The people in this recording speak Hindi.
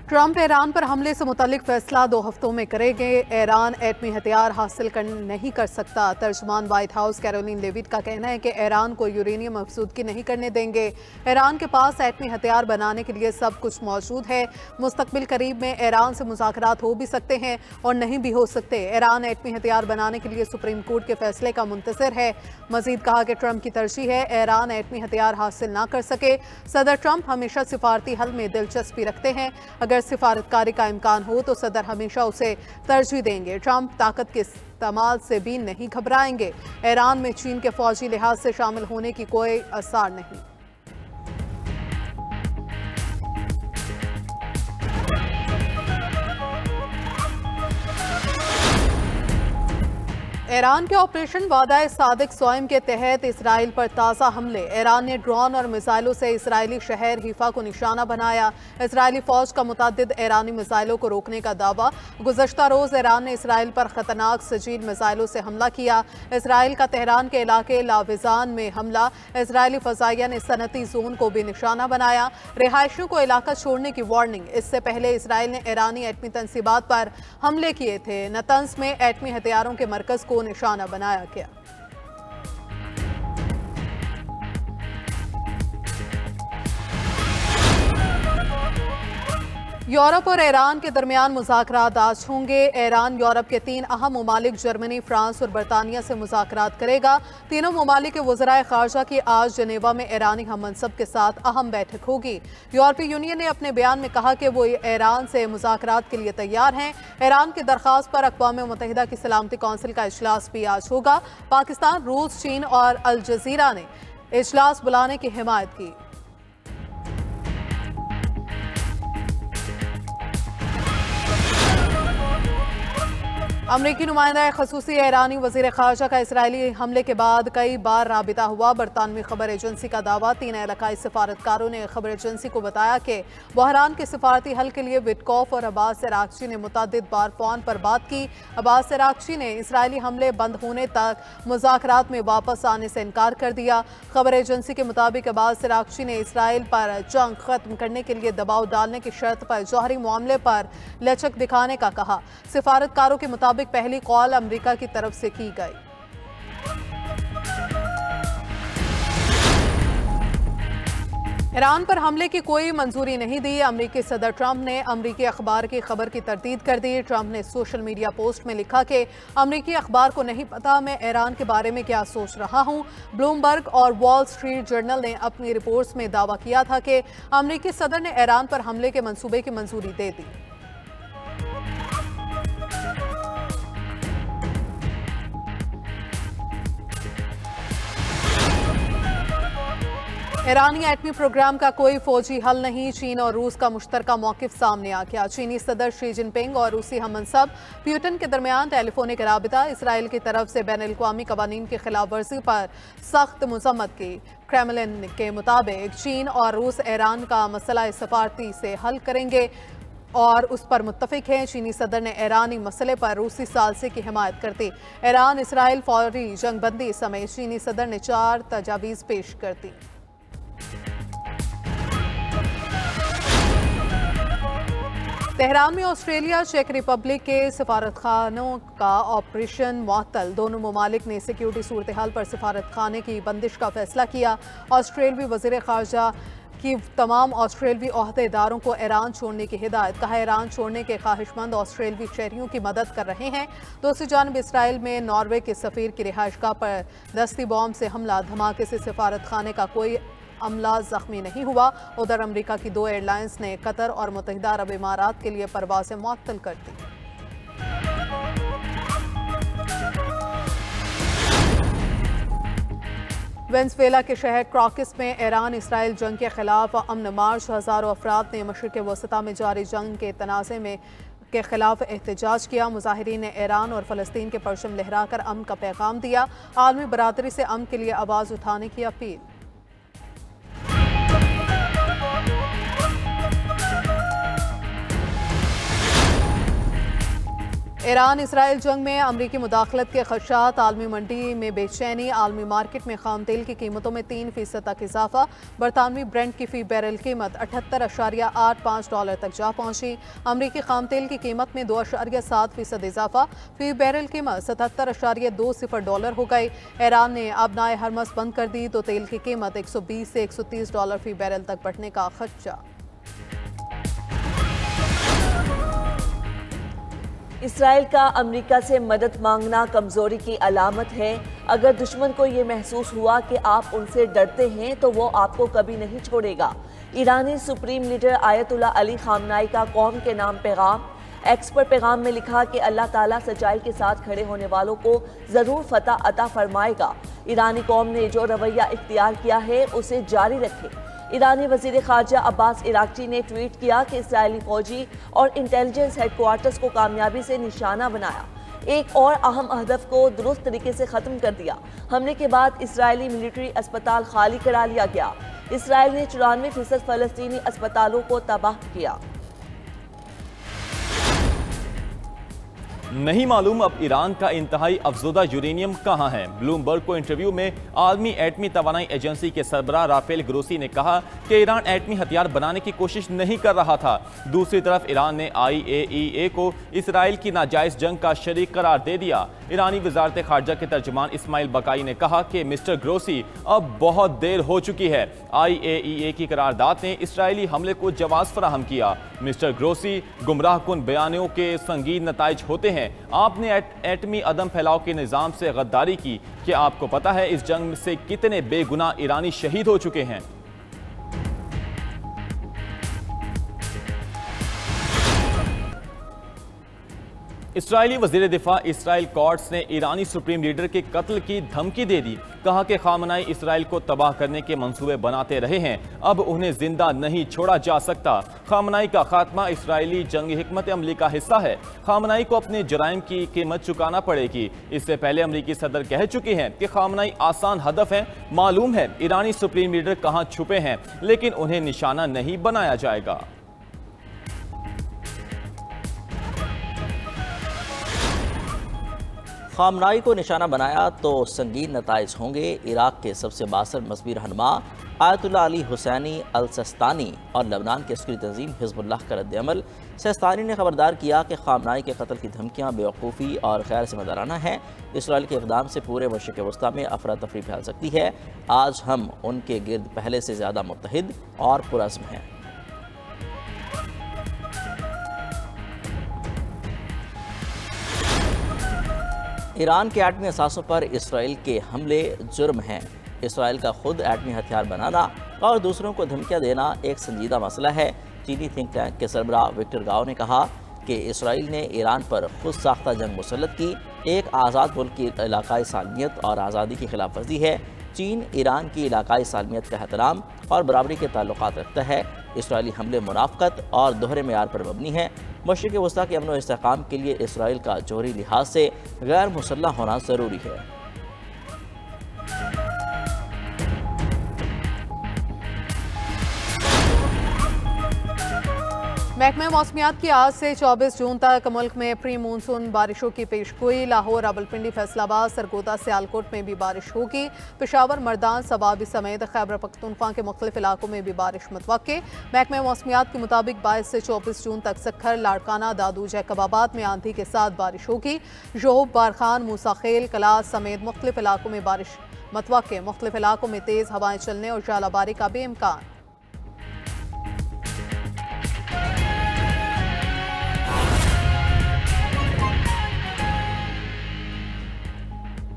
ट्रंप ईरान पर हमले से मुतल्लिक फैसला 2 हफ्तों में करेंगे। ईरान एटमी हथियार हासिल नहीं कर सकता। तर्जुमान व्हाइट हाउस कैरोलिन लेविट का कहना है कि ईरान को यूरेनियम अफसूदगी नहीं करने देंगे। ईरान के पास एटमी हथियार बनाने के लिए सब कुछ मौजूद है। मुस्तकबिल करीब में ईरान से मुज़ाकरात हो भी सकते हैं और नहीं भी हो सकते। ईरान एटमी हथियार बनाने के लिए सुप्रीम कोर्ट के फैसले का मुंतज़िर है। मजीद कहा कि ट्रंप की तरजीह है ईरान एटमी हथियार हासिल ना कर सके। सदर ट्रंप हमेशा सिफारती हल में दिलचस्पी रखते हैं। अगर सिफारतकारी का इम्कान हो तो सदर हमेशा उसे तरजीह देंगे। ट्रंप ताकत के इस्तेमाल से भी नहीं घबराएंगे। ईरान में चीन के फौजी लिहाज से शामिल होने की कोई आसार नहीं। ईरान के ऑपरेशन वादा सादिक सोइम के तहत इसराइल पर ताज़ा हमले। ईरान ने ड्रोन और मिसाइलों से इसराइली शहर हिफा को निशाना बनाया। इसराइली फौज का मुतअद्दिद ईरानी मिसाइलों को रोकने का दावा। गुज़श्ता रोज़ ईरान ने इसराइल पर खतरनाक सजील मिसाइलों से हमला किया। इसराइल का तेहरान के इलाके लाविजान में हमला। इसराइली फ़ज़ाइया ने सनती जोन को भी निशाना बनाया। रिहायशियों को इलाका छोड़ने की वार्निंग। इससे पहले इसराइल ने ईरानी एटमी तंसीबात पर हमले किए थे। नतंस में एटमी हथियारों के मरकज़ को निशाना बनाया गया। यूरोप और ईरान के दरमियान मुज़ाकरात आज होंगे। ईरान यूरोप के 3 अहम ममालिक जर्मनी, फ्रांस और बरतानिया से मुज़ाकरात करेगा। तीनों ममालिक के वज़राए ख़ारजा की आज जनेवा में ईरानी हम-मनसब के साथ अहम बैठक होगी। यूरोपीय यूनियन ने अपने बयान में कहा कि वो ईरान से मुज़ाकरात के लिए तैयार हैं। ईरान की दरख्वास्त पर अक़वाम मुत्तहिदा की सलामती कौंसिल का इजलास भी आज होगा। पाकिस्तान, रूस, चीन और अल जज़ीरा ने इजलास बुलाने की हिमायत की। अमरीकी नुमाइंदा ख़ुसूसी ईरानी वज़ीर ख़ारजा का इसराइली हमले के बाद कई बार राबिता हुआ। बरतानवी खबर एजेंसी का दावा। 3 इलाकाई सफारतकारों ने खबर एजेंसी को बताया कि बहरान के सफारती हल के लिए विटकॉफ और अब्बास अराग़ची ने मुतअद्दिद बार फ़ोन पर बात की। अब्बास अराग़ची ने इसराइली हमले बंद होने तक मुज़ाकरात में वापस आने से इनकार कर दिया। खबर एजेंसी के मुताबिक अब्बास अराग़ची ने इसराइल पर जंग ख़त्म करने के लिए दबाव डालने की शर्त पर जौहरी मामले पर लचक दिखाने का कहा। सफारतकारों के मुताबिक पहली कॉल अमेरिका की तरफ से की गई। ईरान पर हमले की कोई मंजूरी नहीं दी। अमरीकी सदर ट्रंप ने अमरीकी अखबार की खबर की तरदीद कर दी। ट्रंप ने सोशल मीडिया पोस्ट में लिखा कि अमरीकी अखबार को नहीं पता मैं ईरान के बारे में क्या सोच रहा हूं। ब्लूमबर्ग और वॉल स्ट्रीट जर्नल ने अपनी रिपोर्ट्स में दावा किया था कि अमरीकी सदर ने ईरान पर हमले के मंसूबे की मंजूरी दे दी। ईरानी एटमी प्रोग्राम का कोई फौजी हल नहीं। चीन और रूस का मुश्तरका मौक़िफ़ सामने आ गया। चीनी सदर शी जिनपिंग और रूसी हम-मनसब पुतिन के दरमियान टेलीफोनिक राबिता। इसराइल की तरफ से बैनुल-अक़वामी क़वानीन की खिलाफ वर्जी पर सख्त मज़म्मत की। क्रेमलिन के मुताबिक चीन और रूस ईरान का मसला सफारती से हल करेंगे और उस पर मुत्तफ़िक हैं। चीनी सदर ने ईरानी मसले पर रूसी सालसे की हिमायत करती। ईरान इसराइल फौरी जंगबंदी समेत चीनी सदर ने 4 तजावीज़ पेश कर दी। तेहरान में ऑस्ट्रेलिया, चेक रिपब्लिक के सफारतखानों का ऑपरेशन मुअत्तल। दोनों ममालिक ने सिक्योरिटी सूरत हाल पर सफारतखाने की बंदिश का फैसला किया। ऑस्ट्रेलवी वज़ीर ख़ारजा की तमाम ऑस्ट्रेलवी अहदेदारों को ईरान छोड़ने की हिदायत। कहा ईरान छोड़ने के ख्वाहिशमंद ऑस्ट्रेलवी शहरियों की मदद कर रहे हैं। दूसरी जानब इसराइल में नॉर्वे के सफ़ीर की रिहाइशगाह पर दस्ती बॉम्ब से हमला। धमाके से सफारत खाने का कोई अमला जख्मी नहीं हुआ। उधर अमेरिका की 2 एयरलाइंस ने कतर और मुत्तहिदा अरब इमारात के लिए परवाज़ें मुअत्तल कर दी। वेनेज़ुएला के शहर क्राकस में ईरान इसराइल जंग के खिलाफ अमन मार्च। हज़ारों अफराद ने मशरिक़ वसता में जारी जंग के तनाज़े में के खिलाफ एहतजाज किया। मुजाहिरीन ने ईरान और फ़लस्तीन के परचम लहराकर अमन का पैगाम दिया। आलमी बरादरी से अमन के लिए आवाज़ उठाने की अपील। ईरान इसराइल जंग में अमरीकी मुदाखलत के खदशात, आलमी मंडी में बेचैनी, आलमी मार्केट में खाम तेल की कीमतों में 3% तक इजाफा। बरतानवी ब्रेंट की फी बैरल कीमत $78.85 तक जा पहुंची। अमरीकी खाम तेल की कीमत में 2.7% इजाफा, फी बैरल कीमत $77.20 हो गई। ईरान ने आबनाए हरमस बंद कर दी तो तेल की कीमत $120 से $130 फी बैरल तक बढ़ने का खदशा। इसराइल का अमेरिका से मदद मांगना कमजोरी की अलामत है। अगर दुश्मन को ये महसूस हुआ कि आप उनसे डरते हैं तो वो आपको कभी नहीं छोड़ेगा। ईरानी supreme leader Ayatollah Ali Khamenei का कौम के नाम पैगाम। एक्स पर पैगाम में लिखा कि अल्लाह ताला सच्चाई के साथ खड़े होने वालों को ज़रूर फतह अता फरमाएगा। ईरानी कौम ने जो रवैया इख्तियार किया है उसे जारी रखे। ईरानी वज़ीर ख़ारजा अब्बास इराक्ची ने ट्वीट किया कि इसराइली फौजी और इंटेलिजेंस हेडक्वार्टर्स को कामयाबी से निशाना बनाया, एक और अहम हदफ को दुरुस्त तरीके से ख़त्म कर दिया। हमले के बाद इसराइली मिलिट्री अस्पताल खाली करा लिया गया। इसराइल ने 94% फ़लस्तीनी अस्पतालों को तबाह किया। नहीं मालूम अब ईरान का इंतहाई अफजोदा यूरेनियम कहां है। ब्लूमबर्ग को इंटरव्यू में आलमी एटमी तवानाई एजेंसी के सरबराह राफेल ग्रोसी ने कहा कि ईरान एटमी हथियार बनाने की कोशिश नहीं कर रहा था। दूसरी तरफ ईरान ने IAEA को इसराइल की नाजायज जंग का शरीक करार दे दिया। ईरानी वजारत खारजा के तर्जुमान इस्माइल बकाई ने कहा कि मिस्टर ग्रोसी अब बहुत देर हो चुकी है। IAEA की करारदाद ने इसराइली हमले को जवाब फराहम किया। मिस्टर ग्रोसी, गुमराह कुन बयानों के संगीन नताइज होते हैं। आपने एटमी अदम फैलाव के निज़ाम से गद्दारी की। क्या आपको पता है इस जंग से कितने बेगुनाह ईरानी शहीद हो चुके हैं? इसराइली वज़ीर दिफा इसराइल कॉट्स ने ईरानी सुप्रीम लीडर के कत्ल की धमकी दे दी। कहा कि खामनाई इसराइल को तबाह करने के मंसूबे बनाते रहे हैं, अब उन्हें जिंदा नहीं छोड़ा जा सकता। खामनाई का खात्मा इसराइली जंगी हिकमत अमली का हिस्सा है। खामनाई को अपने जराइम की कीमत चुकाना पड़ेगी। इससे पहले अमरीकी सदर कह चुके हैं कि खामनाई आसान हदफ है। मालूम है ईरानी सुप्रीम लीडर कहाँ छुपे हैं, लेकिन उन्हें निशाना नहीं बनाया जाएगा। खामनाई को निशाना बनाया तो संगीन नताइज होंगे। इराक के सबसे बासर मजहबी रहनुमा आयतुल्लाह अली हुसैनी अल सिस्तानी और लबनान की अस्करी तंजीम हिज़्बुल्लाह का रद्द-ए-अमल। सिस्तानी ने खबरदार किया कि खामनाई के कत्ल की धमकियाँ बेवकूफ़ी और गैर ज़िम्मेदाराना हैं। इसराइल के इक़दाम से पूरे मशरिक़ वस्ता में अफरा तफरी फैल सकती है। आज हम उनके गिर्द पहले से ज़्यादा मुत्तहिद और पुरअज़्म हैं। ईरान के एटमी असासों पर इसराइल के हमले जुर्म हैं। इसराइल का खुद एटमी हथियार बनाना और दूसरों को धमकियां देना एक संजीदा मसला है। चीनी थिंक टैंक के सरबराह विक्टर गाओ ने कहा कि इसराइल ने ईरान पर खुद साख्ता जंग मुसल्लत की, एक आज़ाद मुल्क की इलाकाई सालमियत और आज़ादी की खिलाफ वर्जी है। चीन ईरान की इलाकाई सालमियत का एहतराम और बराबरी के ताल्लुकात रखता है। इसराइली हमले मुनाफ़क़त और दोहरे मेयार पर मबनी है। मशरिक़ वस्ता के अमन व इस्तेहकाम के लिए इसराइल का जोहरी लिहाज से गैर मुसल्लह होना ज़रूरी है। महकमा मौसमियात की आज से 24 जून तक मुल्क में प्री मानसून बारिशों की पेशगोई। लाहौर, रावलपिंडी, फैसलाबाद, सरगोदा, सियालकोट में भी बारिश होगी। पेशावर, मर्दान, सवाबी समेत खैबर पख्तूनख्वा के मुख्तलिफ इलाकों में भी बारिश मुतवक्के। महकमा मौसमियात के मुताबिक 22 से 24 जून तक सक्खर, लाड़काना, दादू, जैकबाबाद में आंधी के साथ बारिश होगी। जोब, बारखान, मूसाखेल, कलास समेत मुख्तलिफ इलाकों में बारिश मुतवक्के। मुख्तलिफ इलाकों में तेज़ हवाएं चलने और जालाबारी का भी इम्कान।